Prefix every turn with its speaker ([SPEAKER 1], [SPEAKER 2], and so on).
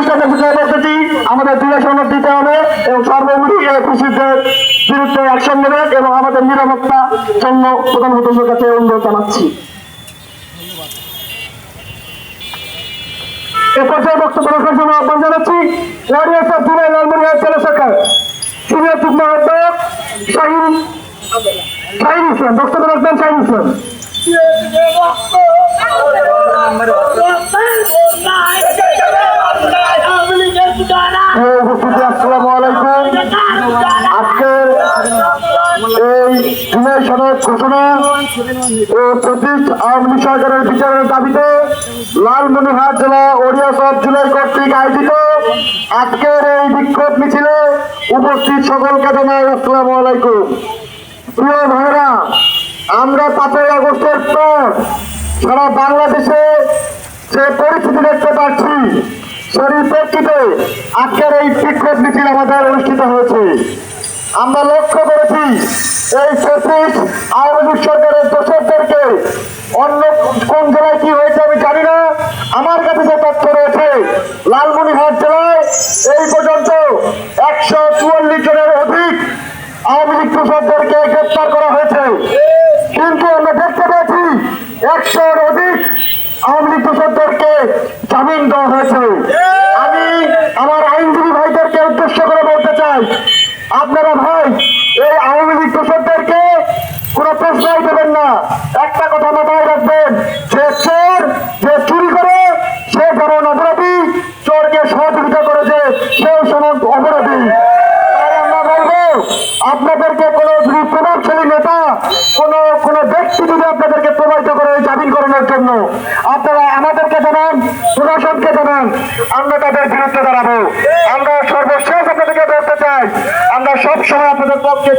[SPEAKER 1] আপনাদের বিষয়ে বলতেছি, আমাদের দৃঢ় সমর্থন দিতে হবে এবং সর্বোপরি এই ফ্যাসিস্টদের বিরুদ্ধে অ্যাকশন নেবেন এবং আমাদের নিরাপত্তার জন্য প্রধানমন্ত্রীর কাছে অনুরোধ জানাচ্ছি। এ পর্যায়ে বক্তব্য রাখার জন্য আহ্বান জানাচ্ছি ওয়ারিয়ার্স অফ জুলাই লালমনিরহাট জেলা শাখার সিনিয়র যুগ্ম আহ্বায়ক শাহিন ইসলাম। বক্তব্য রাখবেন শাহিন ইসলাম। আসসালামু আলাইকুম। আজকের এই জুলাই সনদ ঘোষণা ও 25 আওয়ামী লীগ সরকারের বিচারের দাবিতে লালমনিরহাট জেলা ওয়ারিয়ার্স অফ জুলাই কর্তৃক আয়োজিত আজকের এই বিক্ষোভ মিছিলে উপস্থিত সকলকে জানাই আসসালামু আলাইকুম। প্রিয় ভাইরা, আমরা 5 আগস্টের পর সারা বাংলাদেশে যে পরিস্থিতি দেখতে পাচ্ছি, সেই প্রেক্ষিতে আজকের এই বিক্ষোভ মিছিল আমাদের অনুষ্ঠিত হয়েছে। আমরা লক্ষ্য করেছি এই 25 আওয়ামী লীগ সরকারের দোষরদেরকে অন্য কোন জেলায় কি হয়েছে আমি জানি না, আমার কাছে যে তথ্য রয়েছে লালমনিরহাট জেলায় এই পর্যন্ত 144 জনের অধিক আওয়ামী লীগ দোষরদেরকে গ্রেপ্তার করা হয়েছে। কিন্তু আমরা দেখতে পেয়েছি 100-এর অধিক আওয়ামী লীগ দোষরদেরকে জামিন দেওয়া হয়েছে। আমি আমার আইনজীবী ভাইদেরকে উদ্দেশ্য করে বলতে চাই, আপনারা ভাই এই আওয়ামী লীগ দোষরদেরকে কোনো প্রশ্রয় দেবেন না। একটা কথা মাথায় রাখবেন, যে চোর যে চুরি করে সে যেমন অপরাধী, চোরকে সহযোগিতা করেছে সেও সমান অপরাধী। আমরা বলবো আপনাদেরকে কোনো যদি প্রভাবশালী নেতা কোনো ব্যক্তি যদি আপনাদেরকে প্রভাবিত করে জামিন করানোর জন্য আপনারা আমাদেরকে জানান, প্রশাসনকে জানান, আমরা তাদের বিরুদ্ধে দাঁড়াবো। আমরা সর্বশেষ আপনাদেরকে বলতে চাই, আমরা সবসময় আপনাদের পক্ষে